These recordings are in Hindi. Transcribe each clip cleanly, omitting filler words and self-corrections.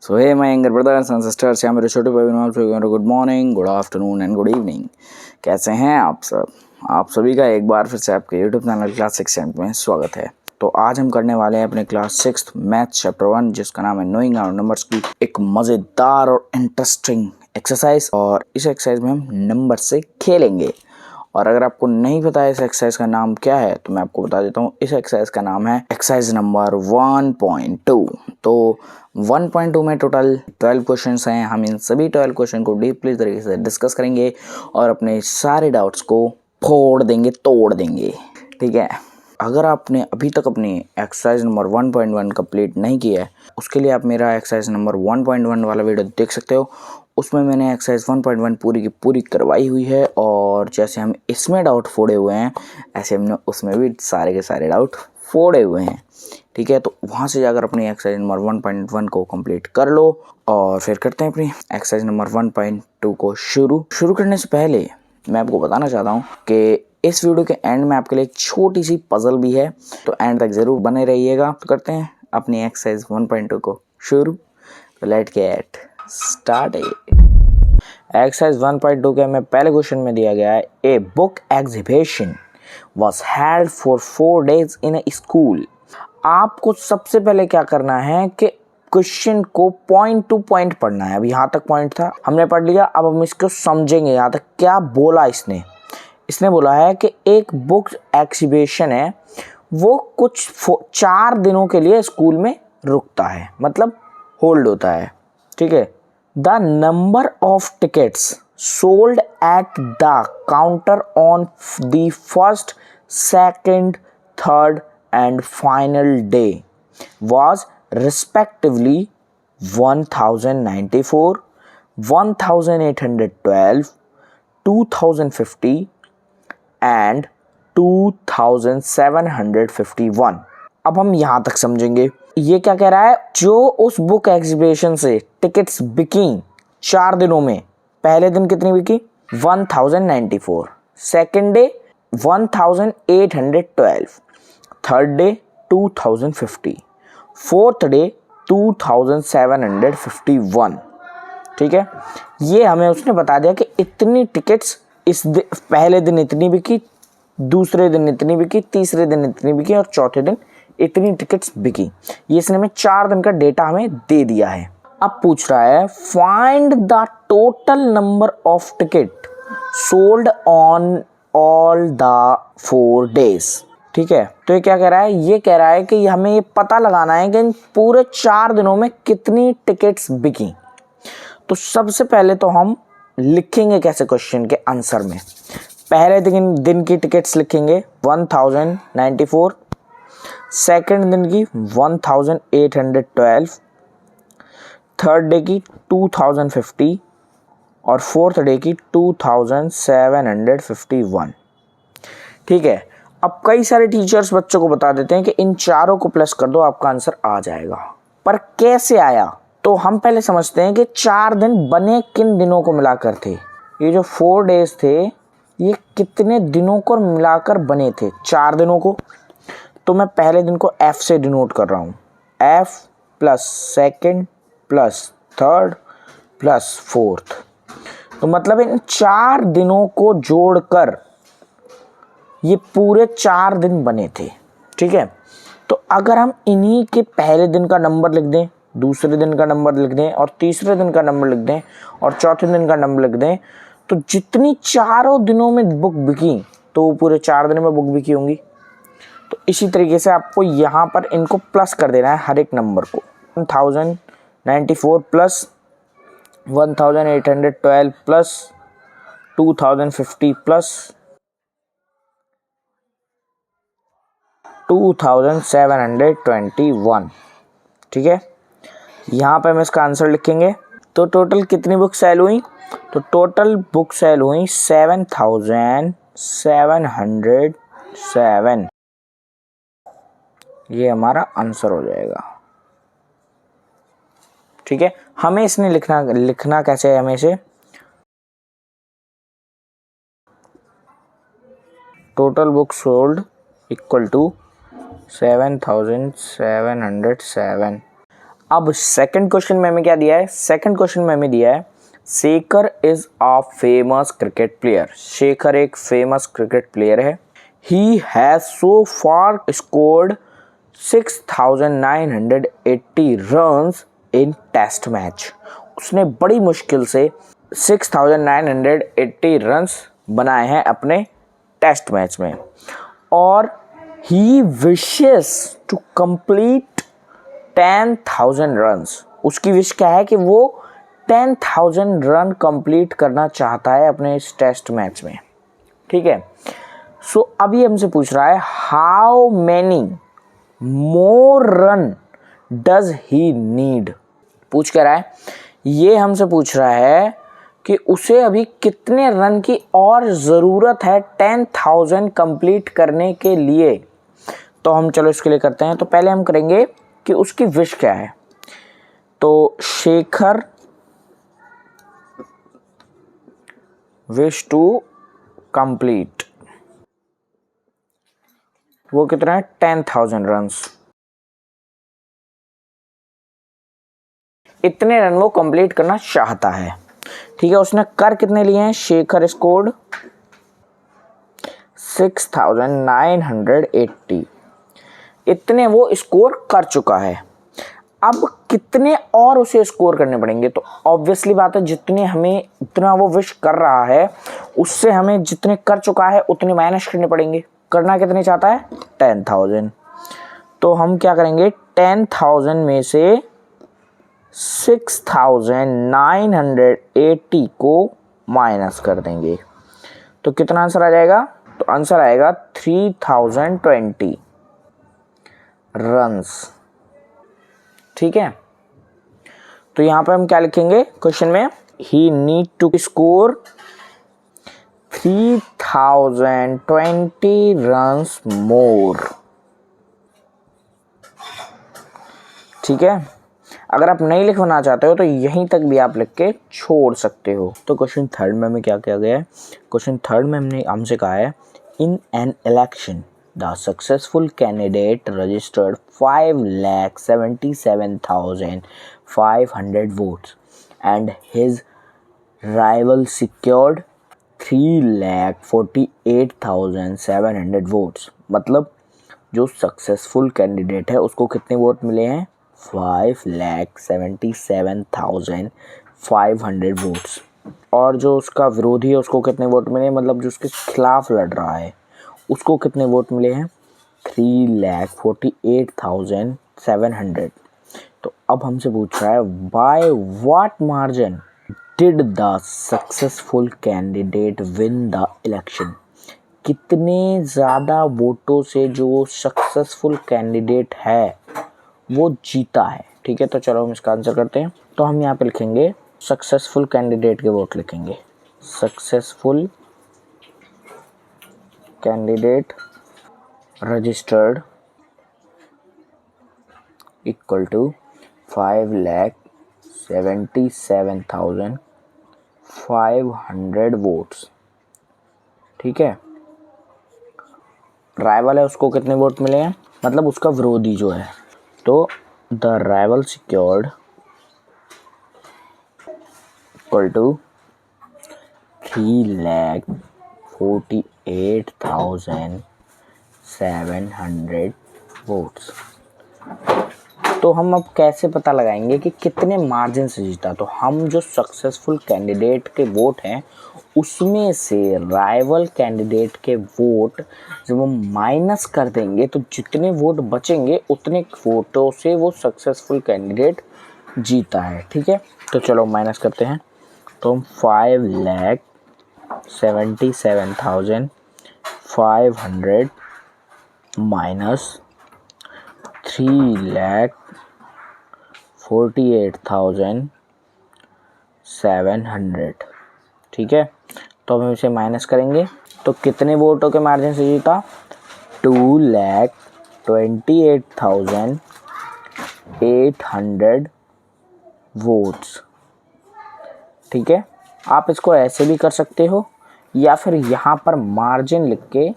So hey my younger brothers and sisters, या मेरे छोटे भाई बहनों, आप सभी को good morning, good afternoon and good evening. कैसे हैं आप सब? आप सभी का एक बार फिर से आपके यूट्यूब चैनल क्लास 6 में स्वागत है। तो आज हम करने वाले हैं अपने क्लास 6 मैथ चैप्टर 1, जिसका नाम है नोइंग आवर नंबर्स की एक मज़ेदार और इंटरेस्टिंग एक्सरसाइज। और इस एक्सरसाइज में हम नंबर से खेलेंगे। और अगर आपको नहीं पता है इस एक्सरसाइज का नाम क्या है तो मैं आपको बता देता हूँ। इस एक्सरसाइज का नाम है एक्सरसाइज नंबर 1.2। तो 1.2 में टोटल 12 क्वेश्चंस हैं। हम इन सभी 12 क्वेश्चन को डीपली तरीके से डिस्कस करेंगे और अपने सारे डाउट्स को फोड़ देंगे, तोड़ देंगे। ठीक है। अगर आपने अभी तक अपनी एक्सरसाइज नंबर 1.1 कंप्लीट नहीं किया है, उसके लिए आप मेरा एक्सरसाइज नंबर 1.1 वाला वीडियो देख सकते हो। उसमें मैंने एक्सरसाइज 1.1 पूरी की पूरी करवाई हुई है, और जैसे हम इसमें डाउट फोड़े हुए हैं ऐसे हमने उसमें भी सारे के सारे डाउट फोड़े हुए हैं। ठीक है। तो वहाँ से जाकर अपनी एक्सरसाइज नंबर 1.1 को कंप्लीट कर लो, और फिर करते हैं अपनी एक्सरसाइज नंबर 1.2 को शुरू करने से पहले मैं आपको बताना चाहता हूँ कि इस वीडियो के एंड में आपके लिए एक छोटी सी पजल भी है, तो एंड तक जरूर बने रहिएगा। तो करते हैं अपनी एक्सरसाइज 1.2 को शुरू। Let's get started. एक्सरसाइज 1.2 के हमें पहले क्वेश्चन में दिया गया है, a book exhibition was held for 4 days in a school. आपको सबसे पहले क्या करना है कि क्वेश्चन को पॉइंट टू पॉइंट पढ़ना है। अभी यहाँ तक पॉइंट था, हमने पढ़ लिया। अब हम इसको समझेंगे यहाँ तक क्या बोला इसने बोला है कि एक बुक एग्जीबिशन है, वो कुछ 4 दिनों के लिए स्कूल में रुकता है, मतलब होल्ड होता है। ठीक है। The number of tickets sold at the counter on the first, second, third and final day was respectively 1094, 1812, 2050 and 2751। अब हम यहाँ तक समझेंगे। ये क्या कह रहा है, जो उस बुक एग्जीबिशन से टिकट्स बिकी 4 दिनों में, पहले दिन कितनी बिकी 1094, second day 1812, third day 2050, fourth day 2751। ठीक है। ये हमें उसने बता दिया कि इतनी टिकट्स पहले दिन इतनी बिकी, दूसरे दिन इतनी बिकी, तीसरे दिन इतनी बिकी और चौथे दिन इतनी टिकट्स बिकी। ये इसने हमें 4 दिन का डेटा हमें दे दिया है। अब पूछ रहा है find the total number of ticket sold on all the 4 days। ठीक है। तो ये क्या कह रहा है, ये कह रहा है कि हमें ये पता लगाना है कि इन पूरे 4 दिनों में कितनी टिकट्स बिकी। तो सबसे पहले तो हम लिखेंगे कैसे क्वेश्चन के आंसर में। पहले दिन की टिकट्स लिखेंगे 1094, सेकंड दिन की 1812, थर्ड डे की 2050 और फोर्थ डे की 2751। ठीक है। अब कई सारे टीचर्स बच्चों को बता देते हैं कि इन चारों को प्लस कर दो, आपका आंसर आ जाएगा। पर कैसे आया, तो हम पहले समझते हैं कि 4 दिन बने किन दिनों को मिलाकर थे। ये जो 4 days थे, ये कितने दिनों को मिलाकर बने थे, 4 दिनों को। तो मैं पहले दिन को F से डिनोट कर रहा हूँ, F plus second plus third plus fourth. तो मतलब इन 4 दिनों को जोड़कर ये पूरे 4 दिन बने थे। ठीक है। तो अगर हम इन्हीं के पहले दिन का नंबर लिख दें, दूसरे दिन का नंबर लिख दें और तीसरे दिन का नंबर लिख दें और चौथे दिन का नंबर लिख दें, तो जितनी चारों दिनों में बुक बिकी तो पूरे 4 दिन में बुक बिकी होंगी। तो इसी तरीके से आपको यहाँ पर इनको प्लस कर देना है, हर एक नंबर को। 1094 प्लस 1812 प्लस 2050 प्लस 2721। ठीक है। यहाँ पे हम इसका आंसर लिखेंगे। तो टोटल कितनी बुक सेल हुई, तो टोटल बुक सेल हुई 7707। ये हमारा आंसर हो जाएगा। ठीक है। हमें इसने लिखना कैसे है, हमें इसे total book sold equal to 7707। अब सेकंड क्वेश्चन में हमें क्या दिया है, सेकंड क्वेश्चन में हमें दिया है Shekhar is a famous cricket player. Shekhar एक फेमस क्रिकेट प्लेयर है। He has so far scored 6980 runs in test match. उसने बड़ी मुश्किल से 6980 रन्स बनाए हैं अपने टेस्ट मैच में। और ही विशेस टू कंप्लीट 10,000 रन्स। उसकी विश क्या है कि वो 10,000 रन कंप्लीट करना चाहता है अपने इस टेस्ट मैच में। ठीक है, सो अभी हमसे पूछ रहा है how many more run does he need. पूछ क्या रहा है, ये हमसे पूछ रहा है कि उसे अभी कितने रन की और ज़रूरत है 10,000 कंप्लीट करने के लिए। तो हम चलो इसके लिए करते हैं। तो पहले हम करेंगे कि उसकी विश क्या है। तो शेखर विश टू कंप्लीट, वो कितना है 10,000 रन्स। इतने रन वो कंप्लीट करना चाहता है। ठीक है, उसने कर कितने लिए हैं, शेखर स्कोर्ड 6980, इतने वो स्कोर कर चुका है। अब कितने और उसे स्कोर करने पड़ेंगे। तो ऑब्वियसली बात है जितने हमें इतना वो विश कर रहा है उससे हमें जितने कर चुका है उतने माइनस करने पड़ेंगे। करना कितने चाहता है 10,000। तो हम क्या करेंगे 10,000 में से 6980 को माइनस कर देंगे। तो कितना आंसर आ जाएगा, तो आंसर आएगा 3020 रन्स। ठीक है, तो यहां पर हम क्या लिखेंगे क्वेश्चन में, ही नीड टू स्कोर 3020 रन्स मोर। ठीक है, अगर आप नहीं लिखवाना चाहते हो तो यहीं तक भी आप लिख के छोड़ सकते हो। तो क्वेश्चन थर्ड में हमें क्या किया गया है, क्वेश्चन थर्ड में हमसे कहा है in an election the successful candidate registered 5,77,500 votes and his rival secured 3,48,700 votes। मतलब जो सक्सेसफुल कैंडिडेट है उसको कितने वोट मिले हैं 5,77,500 वोट्स। और जो उसका विरोधी है उसको कितने वोट मिले, मतलब जो उसके खिलाफ लड़ रहा है उसको कितने वोट मिले हैं 3,48,700। तो अब हमसे पूछ रहा है by what margin did the successful candidate win the election. कितने ज़्यादा वोटों से जो सक्सेसफुल कैंडिडेट है वो जीता है। ठीक है, तो चलो हम इसका आंसर करते हैं। तो हम यहाँ पे लिखेंगे सक्सेसफुल कैंडिडेट के वोट लिखेंगे, successful candidate registered equal to 5,77,500 votes. ठीक है, राइवल है उसको कितने वोट मिले हैं, मतलब उसका विरोधी जो है। तो the rival secured equal to 3,48,700 votes. तो हम अब कैसे पता लगाएंगे कि कितने मार्जिन से जीता। तो हम जो सक्सेसफुल कैंडिडेट के वोट हैं उसमें से राइवल कैंडिडेट के वोट जब हम माइनस कर देंगे तो जितने वोट बचेंगे उतने वोटों से वो सक्सेसफुल कैंडिडेट जीता है। ठीक है, तो चलो माइनस करते हैं। तो हम 5,77,500 माइनस 3,48,700। ठीक है, तो हम इसे माइनस करेंगे तो कितने वोटों के मार्जिन से जीता 2,28,800 वोट्स। ठीक है, आप इसको ऐसे भी कर सकते हो या फिर यहाँ पर मार्जिन लिख के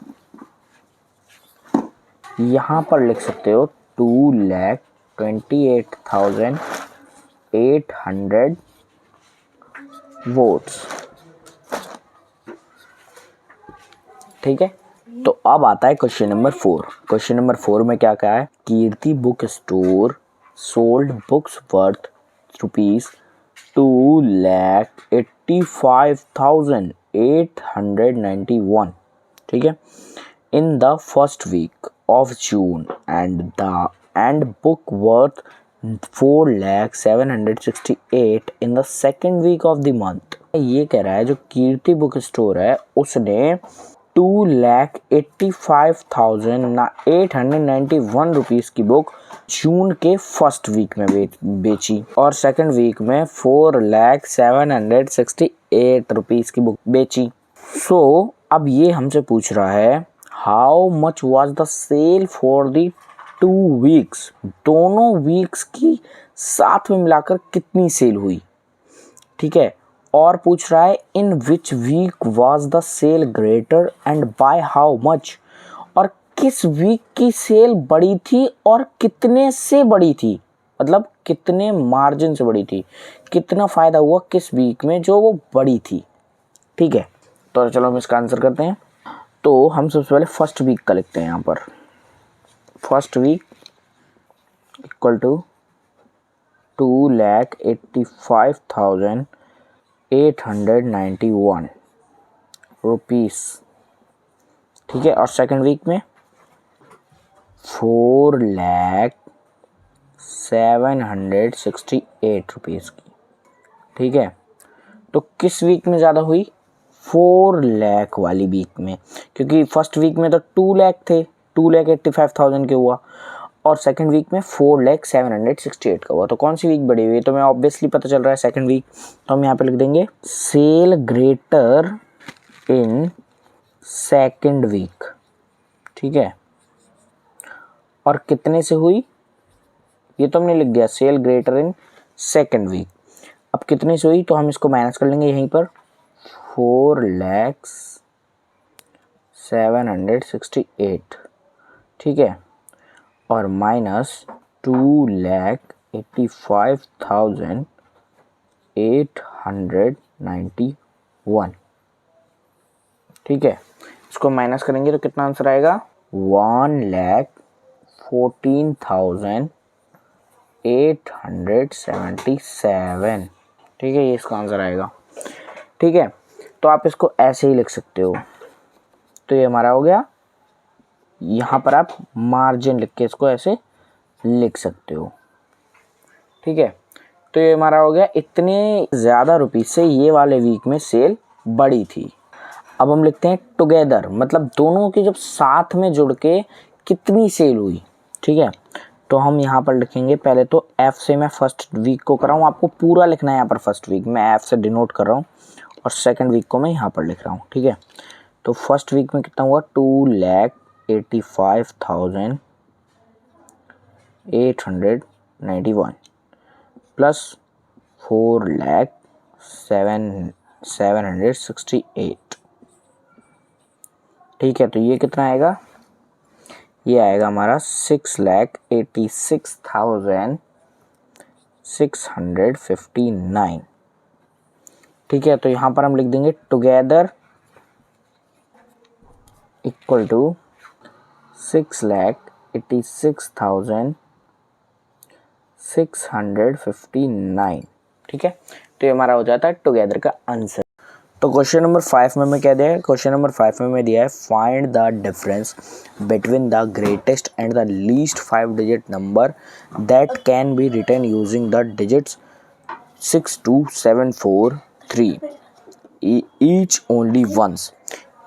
यहाँ पर लिख सकते हो 2,28,800 28,800 वोट्स। ठीक है, तो अब आता है क्वेश्चन नंबर 4। क्वेश्चन नंबर 4 में क्या क्या है? Kirti book store sold books worth ₹2,85,891। ठीक है, in the first week of June and book worth 4,768 in the second week of the month। ये कह रहा है जो कीर्ति बुक स्टोर है उसने 2,85,891 रुपीज़ की बुक जून के फर्स्ट वीक में बेची और सेकंड वीक में 4,768 रुपीज़ की बुक बेची। सो अब ये हमसे पूछ रहा है how much was the sale for the 2 weeks. दोनों वीक्स की साथ में मिलाकर कितनी सेल हुई। ठीक है, और पूछ रहा है in which week was the sale greater and by how much. और किस वीक की सेल बड़ी थी और कितने से बड़ी थी, मतलब कितने मार्जिन से बड़ी थी, कितना फ़ायदा हुआ किस वीक में जो वो बड़ी थी। ठीक है, तो चलो हम इसका आंसर करते हैं। तो हम सबसे पहले फर्स्ट वीक का लिखते हैं यहाँ पर। First week equal to 2,85,891 rupees. ठीक है, और सेकंड वीक में 4,768 रुपीज़ की। ठीक है, तो किस वीक में ज़्यादा हुई? 4 लाख वाली वीक में, क्योंकि फर्स्ट वीक में तो 2 लाख थे, 2,85,000 के हुआ, और सेकंड वीक में 4,768 का हुआ। तो कौन सी वीक बड़ी हुई? तो मैं ऑब्वियसली पता चल रहा है सेकंड वीक। तो हम यहाँ पे लिख देंगे sale greater in second week. ठीक है, और कितने से हुई ये तो हमने लिख दिया, sale greater in second week. अब कितने से हुई तो हम इसको माइनस कर लेंगे यहीं पर, 4,768। ठीक है, और माइनस 2,85,891। ठीक है, इसको माइनस करेंगे तो कितना आंसर आएगा? 1,14,877। ठीक है, ये इसका आंसर आएगा। ठीक है, तो आप इसको ऐसे ही लिख सकते हो। तो ये हमारा हो गया। यहाँ पर आप मार्जिन लिख के इसको ऐसे लिख सकते हो। ठीक है, तो ये हमारा हो गया इतने ज़्यादा रुपीस से ये वाले वीक में सेल बड़ी थी। अब हम लिखते हैं टुगेदर, मतलब दोनों के जब साथ में जुड़ के कितनी सेल हुई। ठीक है, तो हम यहाँ पर लिखेंगे, पहले तो F से मैं फर्स्ट वीक को कर रहा हूँ, आपको पूरा लिखना है यहाँ पर। फर्स्ट वीक मैं F से डिनोट कर रहा हूँ और सेकंड वीक को मैं यहाँ पर लिख रहा हूँ। ठीक है, तो फर्स्ट वीक में कितना हुआ? 2,85,891 प्लस 4,768। ठीक है, तो ये कितना आएगा? ये आएगा हमारा 6,86,659। ठीक है, तो यहाँ पर हम लिख देंगे टुगेदर इक्वल टू 6,86,659। ठीक है, तो ये हमारा हो जाता है टुगेदर का आंसर। तो क्वेश्चन नंबर 5 में क्या दिया है? क्वेश्चन नंबर 5 में मैं दिया है find the difference between the greatest and the least 5 digit number that can be written using the digits 62743 each only once.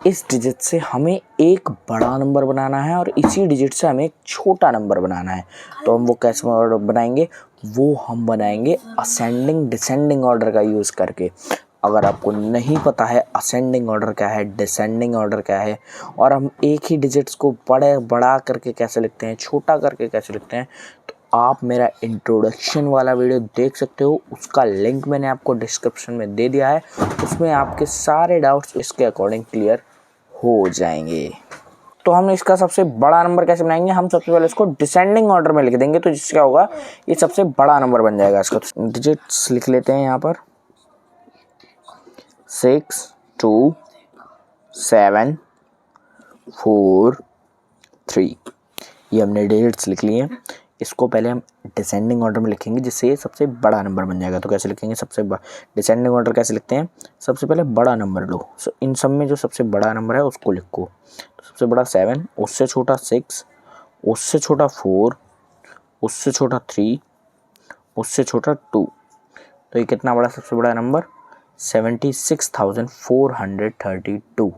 इस डिजिट से हमें एक बड़ा नंबर बनाना है और इसी डिजिट से हमें एक छोटा नंबर बनाना है। तो हम वो कैसे बनाएंगे? वो हम बनाएंगे असेंडिंग डिसेंडिंग ऑर्डर का यूज़ करके। अगर आपको नहीं पता है असेंडिंग ऑर्डर क्या है, डिसेंडिंग ऑर्डर क्या है, और हम एक ही डिजिट्स को बड़ा करके कैसे लिखते हैं, छोटा करके कैसे लिखते हैं, तो आप मेरा इंट्रोडक्शन वाला वीडियो देख सकते हो। उसका लिंक मैंने आपको डिस्क्रिप्शन में दे दिया है। उसमें आपके सारे डाउट्स इसके अकॉर्डिंग क्लियर हो जाएंगे। तो हम इसका सबसे बड़ा नंबर कैसे बनाएंगे, हम सबसे पहले इसको डिसेंडिंग ऑर्डर में लिख देंगे, तो जिससे क्या होगा, ये सबसे बड़ा नंबर बन जाएगा इसका। डिजिट्स लिख लेते हैं यहाँ पर 6 2 7 4 3, ये हमने डिजिट्स लिख लिए। इसको पहले हम डिसेंडिंग ऑर्डर में लिखेंगे जिससे ये सबसे बड़ा नंबर बन जाएगा। तो कैसे लिखेंगे, डिसेंडिंग ऑर्डर कैसे लिखते हैं, सबसे पहले बड़ा नंबर लो, इन सब में जो सबसे बड़ा नंबर है उसको लिखो। तो सबसे बड़ा 7, उससे छोटा 6, उससे छोटा 4, उससे छोटा 3, उससे छोटा 2। तो ये कितना बड़ा सबसे बड़ा नंबर, 76,432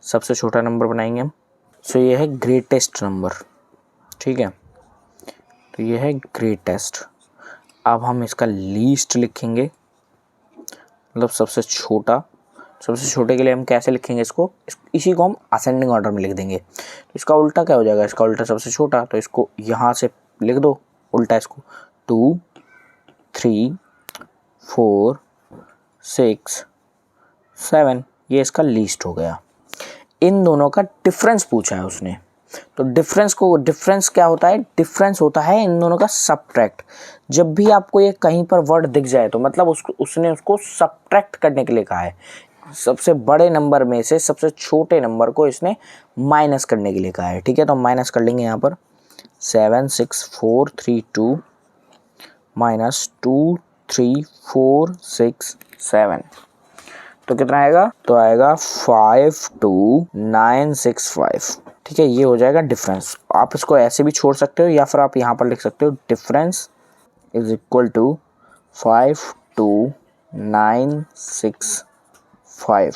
सबसे छोटा नंबर बनाएंगे हम। सो ये है ग्रेटेस्ट नंबर, ठीक है, तो ये है ग्रेटेस्ट। अब हम इसका लीस्ट लिखेंगे, मतलब सबसे छोटा। सबसे छोटे के लिए हम कैसे लिखेंगे इसको, इसी को हम असेंडिंग ऑर्डर में लिख देंगे। तो इसका उल्टा क्या हो जाएगा, इसका उल्टा सबसे छोटा, तो इसको यहाँ से लिख दो उल्टा इसको, 2 3 4 6 7, ये इसका लीस्ट हो गया। इन दोनों का डिफरेंस पूछा है उसने, तो डिफरेंस क्या होता है, डिफरेंस होता है इन दोनों का सबट्रैक्ट। जब भी आपको ये कहीं पर वर्ड दिख जाए तो मतलब उसने उसको सबट्रैक्ट करने के लिए कहा है। सबसे बड़े नंबर में से सबसे छोटे नंबर को इसने माइनस करने के लिए कहा है, ठीक है। तो हम माइनस कर लेंगे यहाँ पर 7 6 4 3 2 माइनस 2 3 4 6 7, तो कितना आएगा, तो आएगा 52965, ठीक है। ये हो जाएगा डिफरेंस। आप इसको ऐसे भी छोड़ सकते हो या फिर आप यहाँ पर लिख सकते हो डिफरेंस इज इक्वल टू 52965।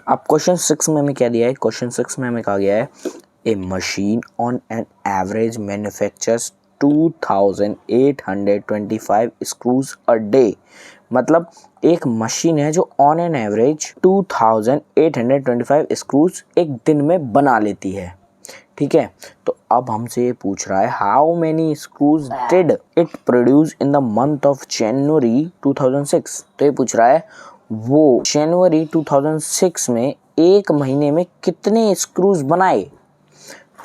अब क्वेश्चन 6 में हमें क्या दिया है, क्वेश्चन 6 में हमें कहा गया है a machine on an average manufactures 2825 screws a day. मतलब एक मशीन है जो ऑन एन एवरेज 2825 स्क्रूज एक दिन में बना लेती है, ठीक है। तो अब हमसे ये पूछ रहा है how many screws did it produce in the month of January 2006। तो ये पूछ रहा है वो जनवरी 2006 में एक महीने में कितने स्क्रूज बनाए।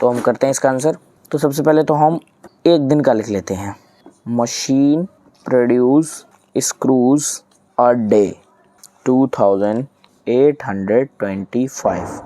तो हम करते हैं इसका आंसर। तो सबसे पहले तो हम एक दिन का लिख लेते हैं, machine produce screws a day 2825,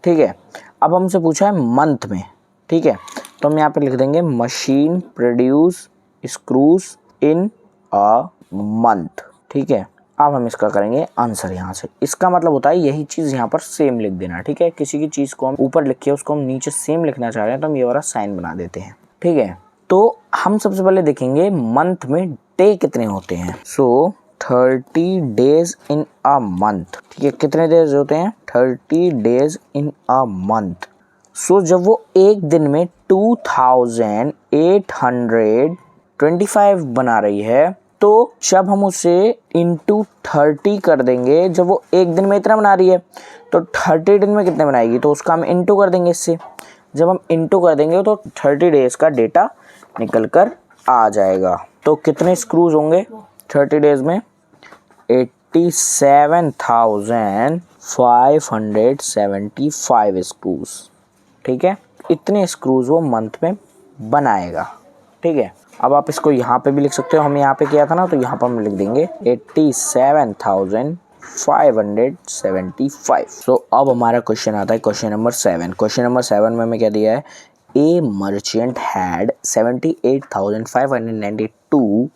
ठीक है। अब हमसे पूछा है मंथ में, ठीक है, तो हम यहाँ पे लिख देंगे machine produce screws in a month, ठीक है। अब हम इसका करेंगे आंसर यहाँ से। इसका मतलब होता है यही चीज़ यहाँ पर सेम लिख देना, ठीक है। किसी की चीज़ को हम ऊपर लिखे उसको हम नीचे सेम लिखना चाह रहे हैं तो हम ये वाला साइन बना देते हैं, ठीक है। तो हम सबसे पहले देखेंगे मंथ में डे कितने होते हैं। सो 30 डेज इन अ मंथ, ठीक है। कितने डेज होते हैं, 30 डेज इन अ मंथ। सो जब वो एक दिन में 2825 बना रही है तो जब हम उसे इंटू 30 कर देंगे, जब वो एक दिन में इतना बना रही है तो 30 दिन में कितने बनाएगी, तो उसका हम इंटू कर देंगे इससे। जब हम इंटू कर देंगे तो 30 डेज का डेटा निकल कर आ जाएगा। तो कितने स्क्रूज होंगे 30 डेज में, 87,575 स्क्रूज, ठीक है। इतने स्क्रूज वो मंथ में बनाएगा, ठीक है। अब आप इसको यहाँ पे भी लिख सकते हो, हम यहाँ पे किया था ना, तो यहाँ पर हम लिख देंगे 87,575। सो अब हमारा क्वेश्चन आता है क्वेश्चन नंबर 7। क्वेश्चन नंबर 7 में हमें क्या दिया है, a merchant had 78,592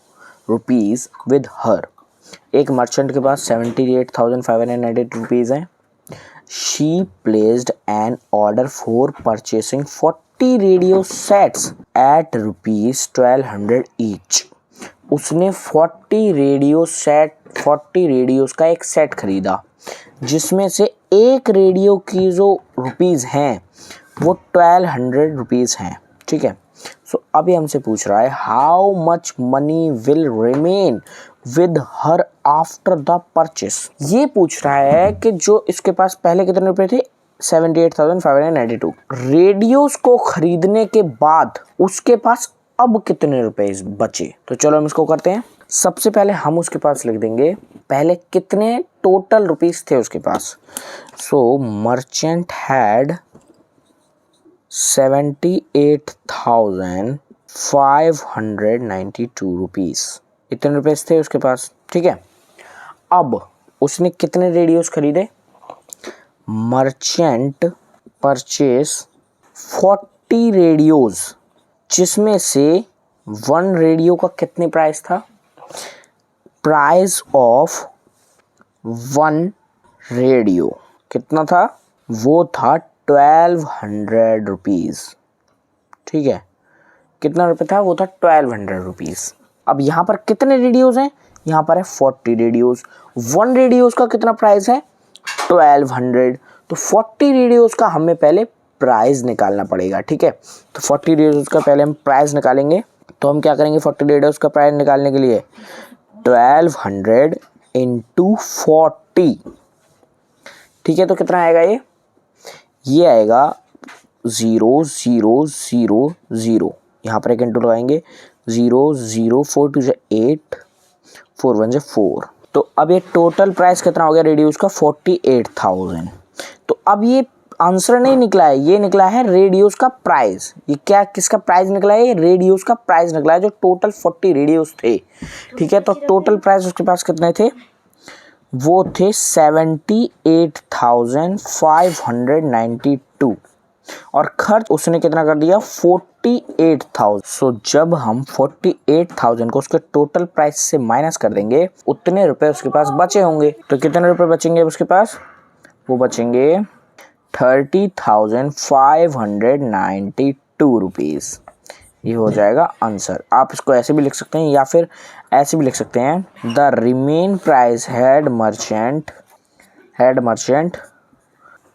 rupees with her. एक मर्चेंट के पास 78,592 रुपीज़ हैं। She placed an order for purchasing 40 radio sets at ₹1200 each. उसने 40 रेडियोस का एक सेट खरीदा जिसमें से एक रेडियो की जो रुपीज़ हैं वो 1200 रुपीज़ हैं, ठीक है। सो अभी हमसे पूछ रहा है how much money will remain with her after the purchase. ये पूछ रहा है कि जो इसके पास पहले कितने रुपए थे, 78,592। रेडियोस को खरीदने के बाद उसके पास अब कितने रुपए बचे। तो चलो हम इसको करते हैं। सबसे पहले हम उसके पास लिख देंगे पहले कितने टोटल रुपीस थे उसके पास। सो मर्चेंट हैड 78,592 रुपीज़, इतने रुपये थे उसके पास। ठीक है, अब उसने कितने रेडियोस खरीदे? मर्चेंट परचेस 40 रेडियोज, जिसमें से 1 रेडियो का कितने प्राइस था? प्राइस ऑफ 1 रेडियो कितना था? वो था 1200 रुपीज़। ठीक है, कितना रुपये था? वो था 1200 रुपीज़। अब यहाँ पर कितने रेडियोज हैं? यहाँ पर है 40 रेडियोज। 1 रेडियोज का कितना प्राइस है? 1200। तो 40 रेडियोज का हमें पहले प्राइस निकालना पड़ेगा। ठीक है, तो 40 रेडियोज का पहले हम प्राइस निकालेंगे। तो हम क्या करेंगे 40 रेडियोज का प्राइस निकालने के लिए? 1200 इंटू 40। ठीक है, तो कितना आएगा ये आएगा 0 0 0 0। यहाँ पर एक इंटू लगाएंगे, 0 0 4 2 8 4 1 4। तो अब ये टोटल प्राइस कितना हो गया रेडियोस का? 48,000। तो अब ये आंसर नहीं निकला है, ये निकला है रेडियोस का प्राइस। ये क्या किसका प्राइस निकला है? ये रेडियोस का प्राइस निकला है, जो टोटल 40 रेडियोस थे। ठीक है, तो टोटल प्राइस उसके पास कितने थे? वो थे 78,592 और खर्च उसने कितना कर दिया? 48,000। सो जब हम 48,000 को उसके टोटल प्राइस से माइनस कर देंगे, उतने रुपए उसके पास बचे होंगे। तो कितने रुपए बचेंगे उसके पास? वो बचेंगे 30,592 रुपीज़। ये हो जाएगा आंसर। आप इसको ऐसे भी लिख सकते हैं या फिर ऐसे भी लिख सकते हैं, the remain price head merchant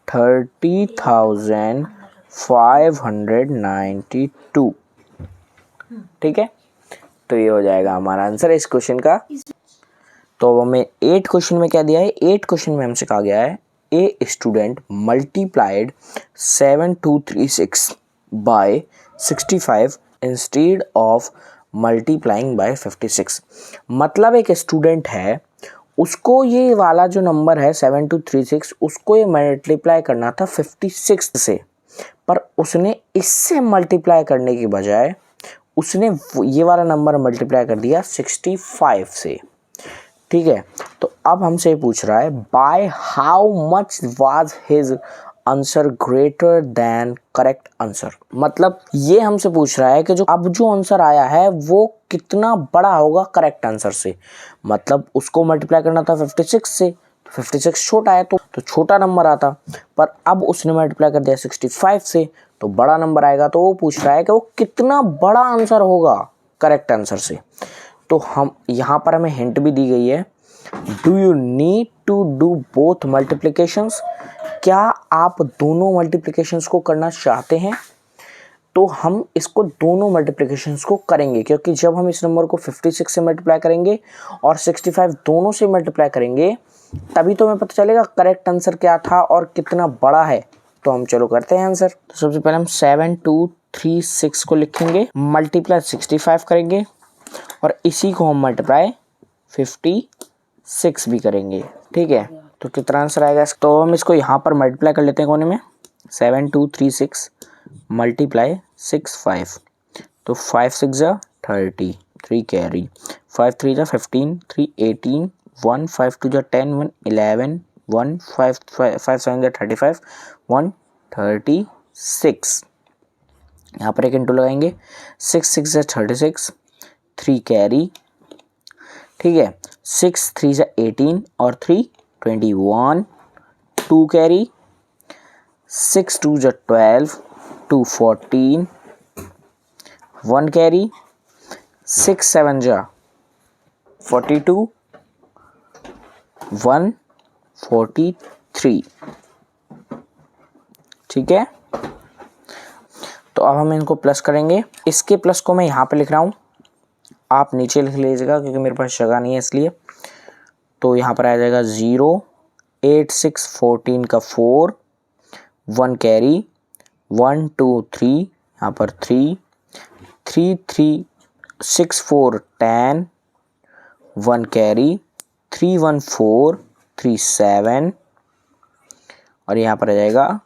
30,592। ठीक है, तो ये हो जाएगा हमारा आंसर इस क्वेश्चन का। तो हमें 8 क्वेश्चन में क्या दिया है? 8 क्वेश्चन में हमसे कहा गया है a student multiplied 7236 by 65 instead of multiplying by 56। मतलब एक स्टूडेंट है, उसको ये वाला जो नंबर है 7236, उसको ये मल्टीप्लाई करना था 56 से, पर उसने इससे मल्टीप्लाई करने की बजाय उसने ये वाला नंबर मल्टीप्लाई कर दिया 65 से। ठीक है, तो अब हमसे पूछ रहा है bye how much was his answer greater than correct answer. मतलब ये हमसे पूछ रहा है कि जो आंसर आया है वो कितना बड़ा होगा करेक्ट आंसर से। मतलब उसको मल्टीप्लाई करना था 56 से, 56 छोटा है तो छोटा नंबर आता, पर अब उसने मल्टीप्लाई कर दिया 65 से तो बड़ा नंबर आएगा। तो वो पूछ रहा है कि वो कितना बड़ा आंसर होगा करेक्ट आंसर से। तो हम यहाँ पर हमें हिंट भी दी गई है, do you need to do both multiplications? क्या आप दोनों मल्टीप्लिकेशंस को करना चाहते हैं? तो हम इसको दोनों मल्टीप्लिकेशंस को करेंगे, क्योंकि जब हम इस नंबर को 56 से मल्टीप्लाई करेंगे और 65 दोनों से मल्टीप्लाई करेंगे, तभी तो हमें पता चलेगा करेक्ट आंसर क्या था और कितना बड़ा है। तो हम चलो करते हैं आंसर। तो सबसे पहले हम 7236 को लिखेंगे, मल्टीप्लाई 65 करेंगे और इसी को हम मल्टीप्लाई 56 भी करेंगे। ठीक है, तो कितना आंसर आएगा? तो हम इसको यहाँ पर मल्टीप्लाई कर लेते हैं कोने में, 7236 मल्टीप्लाई 65। तो 5 6 जा 30, 3 कैरी, 5 3 जा 15, 3 18, 1 5 2 जा 10, 1 11, 1 5 5 7 जा 35, 1 36। यहाँ पर एक इंटू लगाएंगे, 6 6 जा 36, 3 कैरी। ठीक है, 6 3 जा 18 और 3 21, 2 कैरी, 6 2 जा 12, 2 14, 1 कैरी, 6 7 जा 42, 1 43। ठीक है, तो अब हम इनको प्लस करेंगे। इसके प्लस को मैं यहाँ पे लिख रहा हूँ, आप नीचे लिख लीजिएगा क्योंकि मेरे पास जगह नहीं है इसलिए। तो यहाँ पर आ जाएगा 0 8 6 14 का 4, 1 कैरी, 1 2 3, यहाँ पर 3 3 3 6 4 10, 1 कैरी, 3 1 4 3 7 और यहाँ पर आ जाएगा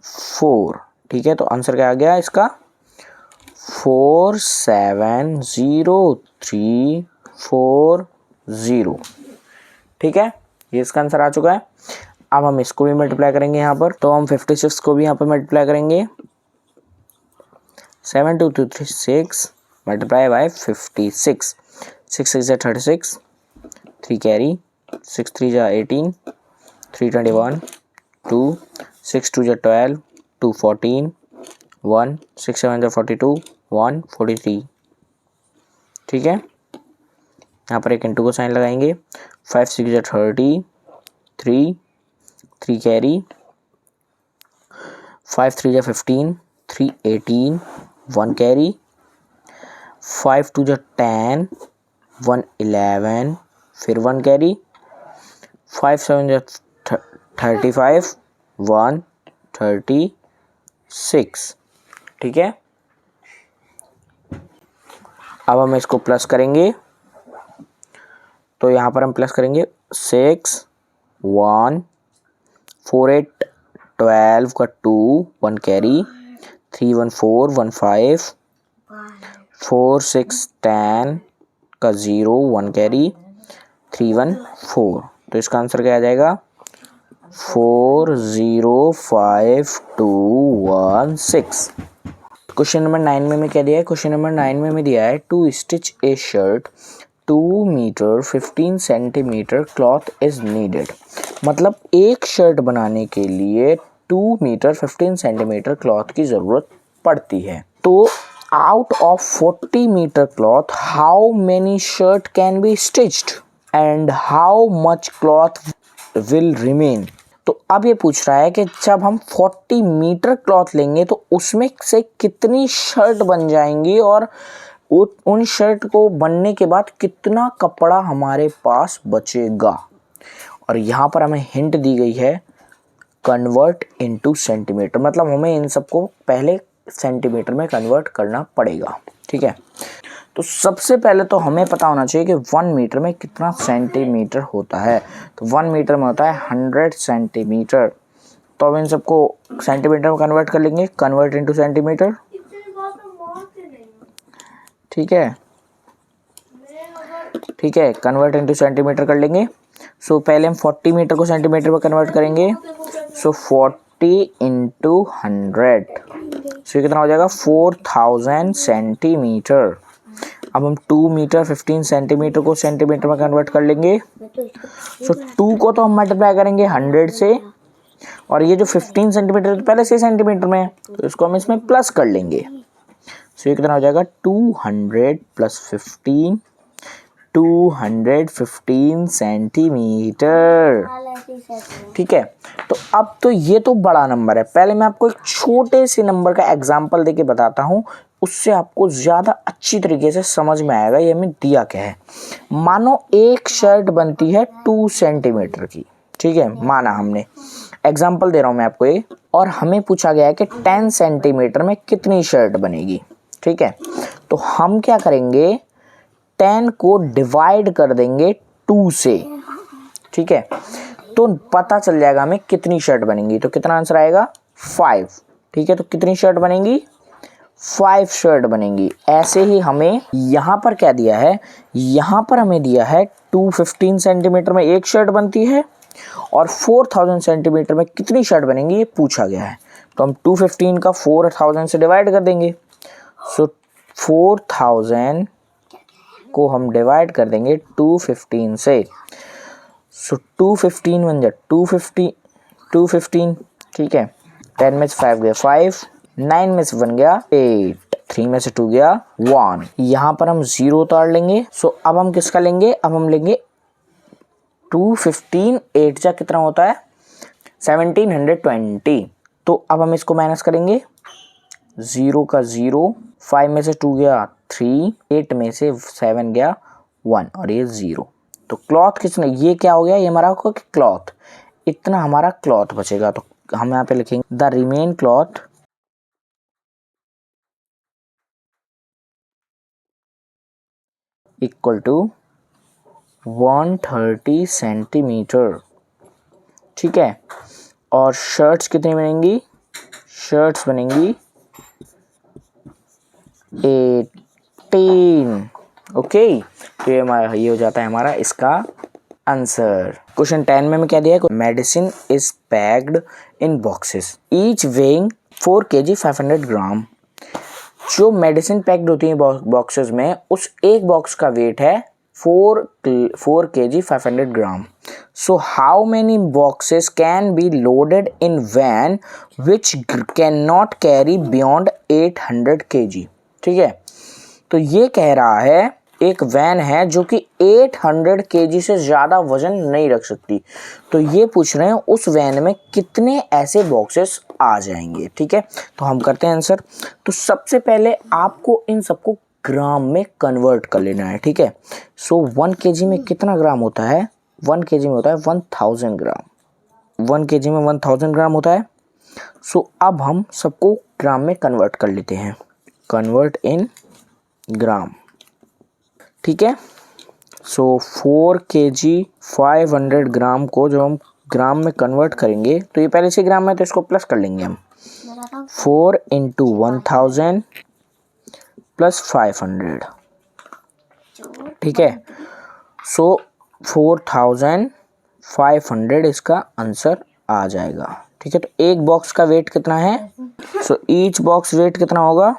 4। ठीक है, तो आंसर क्या आ गया इसका 47340। ठीक है, ये इसका आंसर आ चुका है। अब हम इसको भी मल्टीप्लाई करेंगे यहाँ पर, तो हम 56 को भी यहाँ पर मल्टीप्लाई करेंगे। 7236 मल्टीप्लाई बाय 56, 6 6 जा 36, 3 कैरी, 6 3 जा 18, 3 21, 2 6 2 जा 12, 2 14, 1 6 7 जा 42, 1 43। ठीक है, यहाँ पर एक इंटू को साइन लगाएंगे। 5 6 जा 30, 3 3 कैरी, 5 3 जा 15, 3 18, 1 कैरी, 5 2 जा 10, 1 11, फिर 1 कैरी, 5 7 जा 35, 1 36। ठीक है, अब हम इसको प्लस करेंगे, तो यहाँ पर हम प्लस करेंगे 6 1 4 8 12 का 2, 1 कैरी, 3 1 4 1 5, 4 6 10 का 0, 1 कैरी, 3 1 4। तो इसका आंसर क्या आ जाएगा 405216। क्वेश्चन नंबर 9 में क्या दिया है? क्वेश्चन नंबर 9 में दिया है to stitch a shirt 2 metre 15 centimetre cloth is needed. मतलब एक शर्ट बनाने के लिए 2 मीटर 15 सेंटीमीटर क्लॉथ की ज़रूरत पड़ती है। तो out of 40 metre cloth how many shirt can be stitched and how much cloth will remain. तो अब ये पूछ रहा है कि जब हम 40 मीटर क्लॉथ लेंगे तो उसमें से कितनी शर्ट बन जाएंगी और उन शर्ट को बनने के बाद कितना कपड़ा हमारे पास बचेगा। और यहाँ पर हमें हिंट दी गई है कन्वर्ट इनटू सेंटीमीटर, मतलब हमें इन सबको पहले सेंटीमीटर में कन्वर्ट करना पड़ेगा। ठीक है, तो सबसे पहले तो हमें पता होना चाहिए कि 1 मीटर में कितना सेंटीमीटर होता है। तो 1 मीटर में होता है 100 सेंटीमीटर। तो अब इन सबको सेंटीमीटर में कन्वर्ट कर लेंगे, कन्वर्ट इनटू सेंटीमीटर। ठीक है, ठीक है, कन्वर्ट इनटू सेंटीमीटर कर लेंगे। सो पहले हम 40 मीटर को सेंटीमीटर में कन्वर्ट करेंगे। सो 40 इंटू 100, सो ये कितना हो जाएगा 4000 सेंटीमीटर। अब हम 2 मीटर 15 सेंटीमीटर को सेंटीमीटर में कन्वर्ट कर लेंगे। सो 2 को तो हम मल्टीप्लाई करेंगे 100 से, और ये जो 15 सेंटीमीटर तो पहले से सेंटीमीटर में है, तो इसको हम इसमें प्लस कर लेंगे। सो ये कितना हो जाएगा 200 प्लस 15, 215 सेंटीमीटर। ठीक है, तो अब तो ये तो बड़ा नंबर है। पहले मैं आपको एक छोटे से नंबर का एग्जांपल देके बताता हूँ, उससे आपको ज़्यादा अच्छी तरीके से समझ में आएगा ये हमें दिया क्या है। मानो एक शर्ट बनती है 2 सेंटीमीटर की। ठीक है, माना हमने, एग्जांपल दे रहा हूँ मैं आपको ये, और हमें पूछा गया है कि 10 सेंटीमीटर में कितनी शर्ट बनेगी। ठीक है, तो हम क्या करेंगे 10 को डिवाइड कर देंगे 2 से। ठीक है, तो पता चल जाएगा हमें कितनी शर्ट बनेंगी। तो कितना आंसर आएगा 5। ठीक है, तो कितनी शर्ट बनेंगी 5 शर्ट बनेंगी। ऐसे ही हमें यहाँ पर क्या दिया है, यहाँ पर हमें दिया है 215 सेंटीमीटर में एक शर्ट बनती है और 4000 सेंटीमीटर में कितनी शर्ट बनेंगी ये पूछा गया है। तो हम 215 का 4000 से डिवाइड कर देंगे। सो 4000 को हम डिवाइड कर देंगे 215 से। सो 215 बन जाए 215। ठीक है, 10 में से 5 गया 5, 9 में से 1 गया 8, 3 में से 2 गया 1। यहाँ पर हम 0 उतार लेंगे। सो अब हम किसका लेंगे, अब हम लेंगे 215, 8 जा कितना होता है 1720। तो अब हम इसको माइनस करेंगे, 0 का 0, 5 में से 2 गया 3, 8 में से 7 गया 1, और ये 0। तो क्लॉथ किसने, ये क्या हो गया, ये हमारा होगा कि क्लॉथ, इतना हमारा क्लॉथ बचेगा। तो हम यहाँ पे लिखेंगे the remain cloth equal to 130 centimetre. ठीक है, और शर्ट्स कितनी बनेंगी, शर्ट्स बनेंगी 18। ओके, तो ये हो जाता है हमारा इसका आंसर। क्वेश्चन 10 में क्या दिया है? Medicine is packed in boxes each weighing 4 kg 500 ग्राम। जो मेडिसिन पैक्ड होती है बॉक्सेस में, उस एक बॉक्स का वेट है 4 kg 500 gram. So how many boxes can be loaded in van which can not carry beyond 800 kg। ठीक है, तो ये कह रहा है एक वैन है जो कि 800 kg से ज़्यादा वजन नहीं रख सकती, तो ये पूछ रहे हैं उस वैन में कितने ऐसे बॉक्सेस आ जाएंगे। ठीक है, तो हम करते हैं आंसर। तो सबसे पहले आपको इन सबको ग्राम में कन्वर्ट कर लेना है। ठीक है, सो 1 kg में कितना ग्राम होता है? 1 kg में होता है 1000 ग्राम। 1 kg में 1000 ग्राम होता है। सो अब हम सबको ग्राम में कन्वर्ट कर लेते हैं, कन्वर्ट इन ग्राम। ठीक है, सो 4 kg 500 ग्राम को जब हम ग्राम में कन्वर्ट करेंगे तो ये पहले से ग्राम में, तो इसको प्लस कर लेंगे हम। 4 × 1000 प्लस 500। ठीक है, सो 4500 इसका आंसर आ जाएगा। ठीक है, तो एक बॉक्स का वेट कितना है? सो ईच बॉक्स वेट कितना होगा?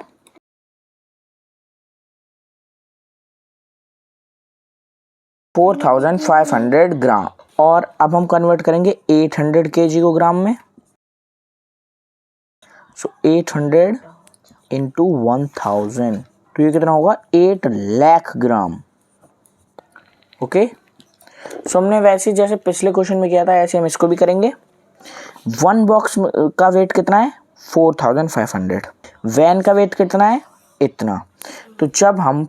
4500 ग्राम। और अब हम कन्वर्ट करेंगे 800 kg को ग्राम में। सो 800 × 1000, तो ये कितना होगा? 8 लाख ग्राम। ओके, सो हमने वैसे जैसे पिछले क्वेश्चन में किया था ऐसे हम इसको भी करेंगे। 1 बॉक्स का वेट कितना है? 4500। वैन का वेट कितना है? इतना। तो जब हम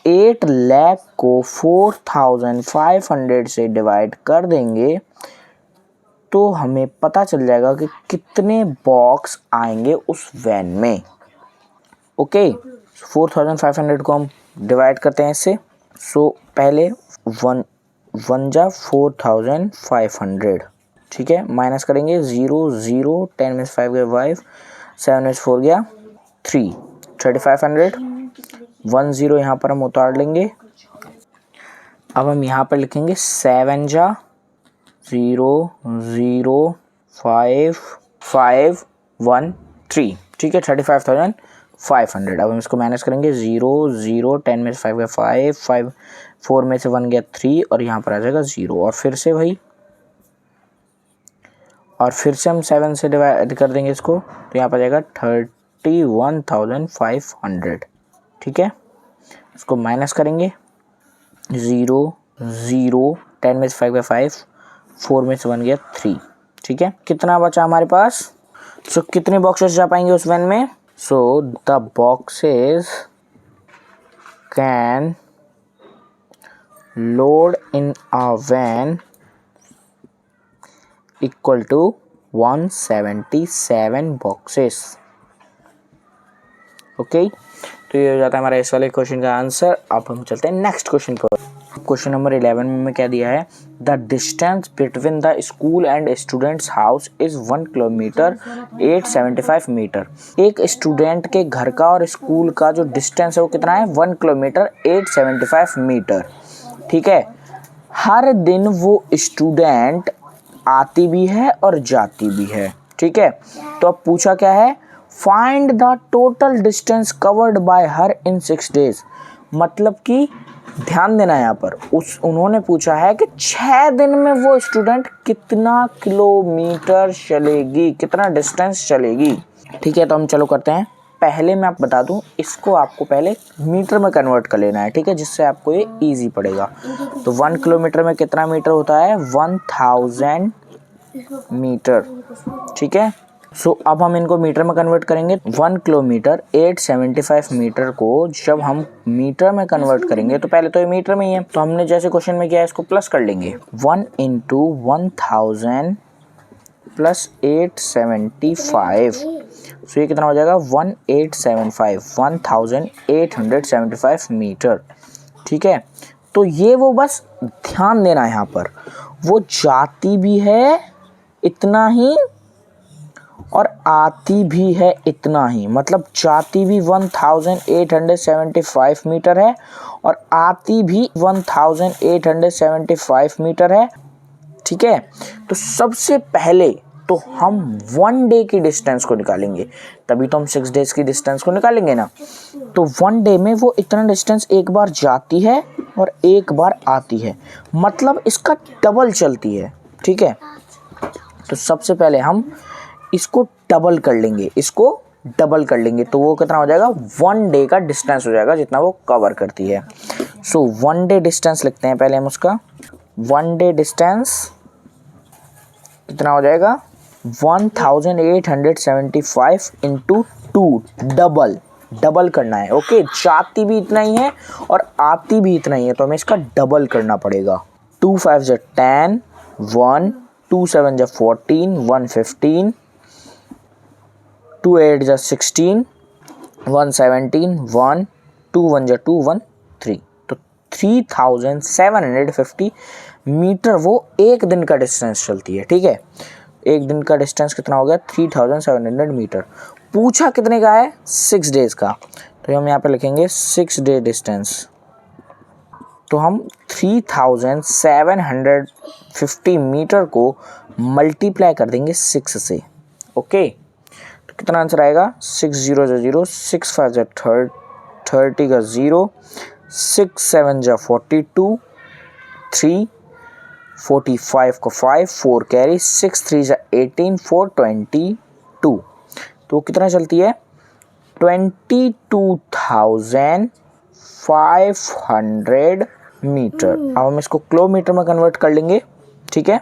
8 लाख को 4500 से डिवाइड कर देंगे तो हमें पता चल जाएगा कि कितने बॉक्स आएंगे उस वैन में। ओके, 4500 को हम डिवाइड करते हैं इससे। सो पहले 1 जा 4500। ठीक है, माइनस करेंगे 0 0, 10 में 5 गया 5, 7 में 4 गया 3, 3500। 1 0 यहाँ पर हम उतार लेंगे। अब हम यहाँ पर लिखेंगे 7 जा 0 0 5 5 1 3। ठीक है, 35,500। अब हम इसको माइनस करेंगे 0 0, 10 में से 5 गया 5 5, 4 में से 1 गया 3 और यहाँ पर आ जाएगा 0। और फिर से वही, और फिर से हम 7 से डिवाइड कर देंगे इसको, तो यहाँ पर आ जाएगा 31,500। ठीक है, इसको माइनस करेंगे 0 0, 10 में से 5 गया 5, 4 में से 1 गया 3। ठीक है, कितना बचा हमारे पास? सो कितने बॉक्सेस जा पाएंगे उस वैन में? So the boxes can load in a van equal to 177 boxes. Okay, तो ये हो जाता है हमारा इस वाले क्वेश्चन का आंसर। अब हम चलते हैं नेक्स्ट क्वेश्चन पर। क्वेश्चन नंबर 11 में क्या दिया है? The distance between the school and students house is 1 kilometre 875 metre. एक स्टूडेंट के घर का और स्कूल का जो डिस्टेंस है वो कितना है? 1 किलोमीटर 875 मीटर। ठीक है, हर दिन वो स्टूडेंट आती भी है और जाती भी है। ठीक है, तो अब पूछा क्या है? Find the total distance covered by her in 6 days। मतलब कि ध्यान देना यहाँ पर, उन्होंने पूछा है कि 6 दिन में वो स्टूडेंट कितना किलोमीटर चलेगी, कितना डिस्टेंस चलेगी। ठीक है, तो हम चलो करते हैं। पहले मैं आपको बता दूं, इसको आपको पहले मीटर में कन्वर्ट कर लेना है। ठीक है, जिससे आपको ये इजी पड़ेगा। तो 1 किलोमीटर में कितना मीटर होता है? 1000 मीटर। ठीक है, सो अब हम इनको मीटर में कन्वर्ट करेंगे। 1 किलोमीटर 875 मीटर को जब हम मीटर में कन्वर्ट करेंगे तो पहले तो ये मीटर में ही है, तो हमने जैसे क्वेश्चन में किया है इसको प्लस कर लेंगे। 1 × 1000 प्लस 875, सो ये कितना हो जाएगा? 1875 मीटर। ठीक है, तो ये वो बस ध्यान देना है यहाँ पर, वो जाती भी है इतना ही और आती भी है इतना ही, मतलब जाती भी 1875 मीटर है और आती भी 1875 मीटर है। ठीक है, तो सबसे पहले तो हम 1 डे की डिस्टेंस को निकालेंगे, तभी तो हम 6 डेज की डिस्टेंस को निकालेंगे ना। तो 1 डे में वो इतना डिस्टेंस एक बार जाती है और एक बार आती है, मतलब इसका डबल चलती है। ठीक है, तो सबसे पहले हम इसको डबल कर लेंगे, तो वो कितना हो जाएगा, 1 डे का डिस्टेंस हो जाएगा जितना वो कवर करती है। सो 1 डे डिस्टेंस लिखते हैं पहले हम उसका। 1 डे डिस्टेंस कितना हो जाएगा, 1875 इंटू 2, डबल करना है। ओके, जाती भी इतना ही है और आती भी इतना ही है, तो हमें इसका डबल करना पड़ेगा। 2 5 जा 10, 1 2 7 जा 14, 1 15, 2 8 जा 16, 1 17, 1 2 1 जा 2, 1 3, तो 3750 मीटर वो एक दिन का डिस्टेंस चलती है। ठीक है, एक दिन का डिस्टेंस कितना हो गया, 3700 मीटर। पूछा कितने का है, 6 डेज का, तो हम यहाँ पे लिखेंगे 6 डे डिस्टेंस। तो हम 3750 मीटर को मल्टीप्लाई कर देंगे 6 से। ओके, तो कितना आंसर आएगा, 6 0 जा 0, 6 5 जा 30 का 0, 6 7 जा 42, 3 45 को 5, 4 कैरी, 6 3 जा 18, 4 22, तो कितना चलती है, 22,500 मीटर। अब हम इसको किलोमीटर में कन्वर्ट कर लेंगे। ठीक है,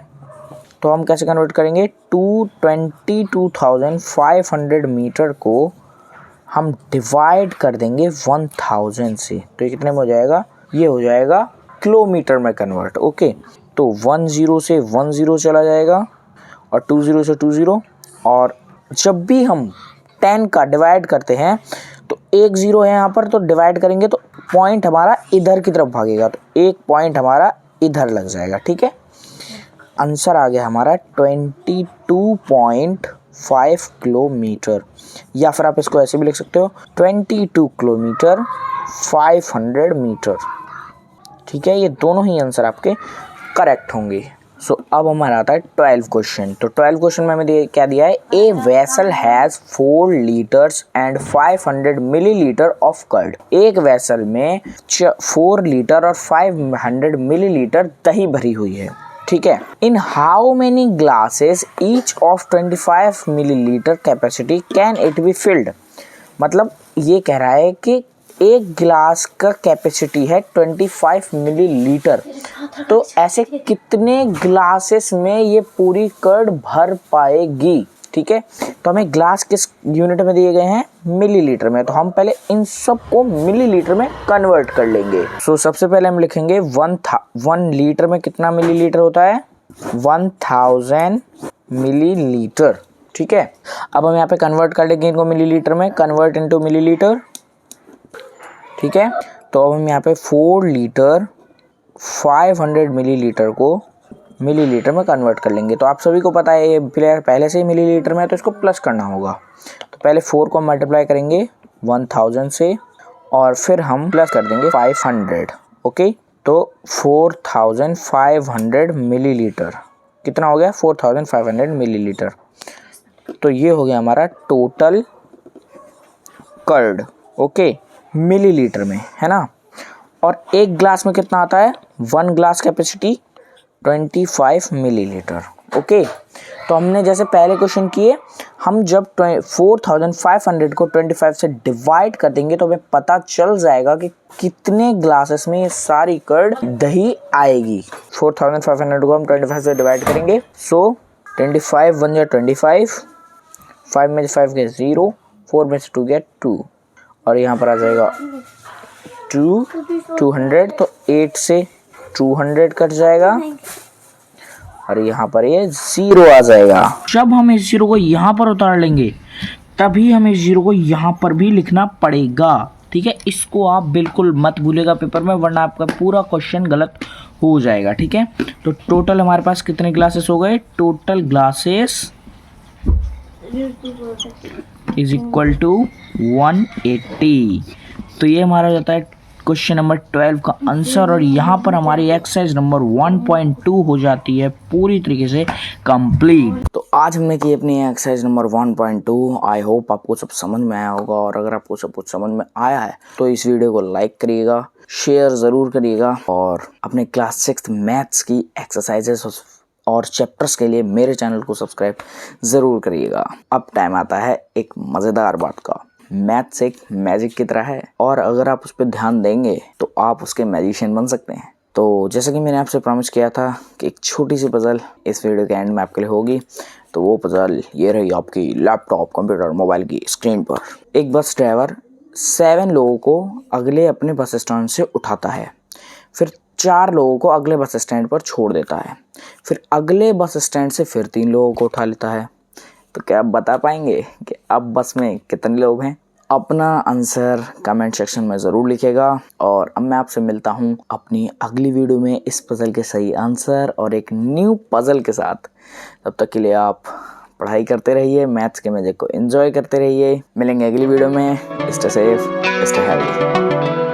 तो हम कैसे कन्वर्ट करेंगे, 22,500 मीटर को हम डिवाइड कर देंगे 1000 से, तो ये कितने में हो जाएगा, ये हो जाएगा किलोमीटर में कन्वर्ट। ओके, तो 10 से 10 चला जाएगा और 20 से 20, और जब भी हम 10 का डिवाइड करते हैं तो 1 0 है यहाँ पर, तो डिवाइड करेंगे तो पॉइंट हमारा इधर की तरफ भागेगा, तो एक पॉइंट हमारा इधर लग जाएगा। ठीक है, आंसर आ गया हमारा 22.5 किलोमीटर, या फिर आप इसको ऐसे भी लिख सकते हो, 22 किलोमीटर 500 मीटर। ठीक है, ये दोनों ही आंसर आपके करेक्ट होंगे। सो अब हमारा आता है 12 क्वेश्चन। तो 12 क्वेश्चन में हमें क्या दिया है, a vessel has 4 litres and 500 millilitre of curd. एक वेसल में 4 लीटर और 500 मिलीलीटर दही भरी हुई है। ठीक है, in how many glasses each of 25 millilitre capacity can it be filled. मतलब ये कह रहा है कि एक गिलास का कैपेसिटी है 25 मिलीलीटर, तो ऐसे कितने ग्लासेस में ये पूरी कर्ड भर पाएगी। ठीक है, तो हमें ग्लास किस यूनिट में दिए गए हैं, मिलीलीटर में, तो हम पहले इन सब को मिलीलीटर में कन्वर्ट कर लेंगे। सो सबसे पहले हम लिखेंगे 1 लीटर में कितना मिलीलीटर होता है, 1000 मिलीलीटर। ठीक है, अब हम यहाँ पे कन्वर्ट कर लेंगे इनको मिलीलीटर में, कन्वर्ट इनटू मिलीलीटर। ठीक है, तो अब हम यहाँ पे 4 लीटर 500 मिलीलीटर को मिलीलीटर में कन्वर्ट कर लेंगे। तो आप सभी को पता है ये पहले से ही मिलीलीटर में है, तो इसको प्लस करना होगा। तो पहले 4 को मल्टीप्लाई करेंगे 1000 से और फिर हम प्लस कर देंगे 500। ओके, तो 4500 मिलीलीटर कितना हो गया, 4500 मिलीलीटर। तो ये हो गया हमारा टोटल कर्ड। ओके, मिलीलीटर में है ना, और एक ग्लास में कितना आता है, 1 ग्लास कैपेसिटी 25 मिलीलीटर। ओके, तो हमने जैसे पहले क्वेश्चन किए, हम जब 4500 को 25 से डिवाइड कर देंगे तो हमें पता चल जाएगा कि कितने ग्लासेस में ये सारी कर्ड दही आएगी। 4500 को हम 25 से डिवाइड करेंगे, सो 25 1 या 25, 5 में से 5 गया 0, 4 में से 2 गया 2, और यहाँ पर आ जाएगा 200, तो 8 से 200 कट जाएगा और यहाँ पर ये 0 आ जाएगा। जब हम इस 0 को यहाँ पर उतार लेंगे तभी हमें 0 को यहाँ पर भी लिखना पड़ेगा। ठीक है, इसको आप बिल्कुल मत भूलेगा पेपर में, वरना आपका पूरा क्वेश्चन गलत हो जाएगा। ठीक है, तो टोटल हमारे पास कितने ग्लासेस हो गए, total glasses is equal to 180। तो ये हमारा हो जाता है क्वेश्चन नंबर 12 का आंसर। और यहाँ पर हमारी एक्सरसाइज नंबर 1.2 हो जाती है पूरी तरीके से कंप्लीट। तो आज हमने की अपनी एक्सरसाइज नंबर 1.2। आई होप आपको सब समझ में आया होगा, और अगर आपको सब कुछ समझ में आया है तो इस वीडियो को लाइक करिएगा, शेयर ज़रूर करिएगा, और अपने क्लास 6 मैथ्स की एक्सरसाइजेस और चैप्टर्स के लिए मेरे चैनल को सब्सक्राइब ज़रूर करिएगा। अब टाइम आता है एक मज़ेदार बात का। मैथ्स एक मैजिक की तरह है, और अगर आप उस पर ध्यान देंगे तो आप उसके मैजिशियन बन सकते हैं। तो जैसे कि मैंने आपसे प्रॉमिस किया था कि एक छोटी सी पजल इस वीडियो के एंड में आपके लिए होगी, तो वो पजल ये रही आपकी लैपटॉप, कंप्यूटर, मोबाइल की स्क्रीन पर। एक बस ड्राइवर 7 लोगों को अगले अपने बस स्टैंड से उठाता है, फिर 4 लोगों को अगले बस स्टैंड पर छोड़ देता है, फिर अगले बस स्टैंड से फिर 3 लोगों को उठा लेता है। तो क्या आप बता पाएंगे कि अब बस में कितने लोग हैं? अपना आंसर कमेंट सेक्शन में ज़रूर लिखिएगा, और अब मैं आपसे मिलता हूँ अपनी अगली वीडियो में इस पज़ल के सही आंसर और एक न्यू पज़ल के साथ। तब तक के लिए आप पढ़ाई करते रहिए, मैथ्स के मैजिक को एंजॉय करते रहिए। मिलेंगे अगली वीडियो में। Stay safe, stay healthy.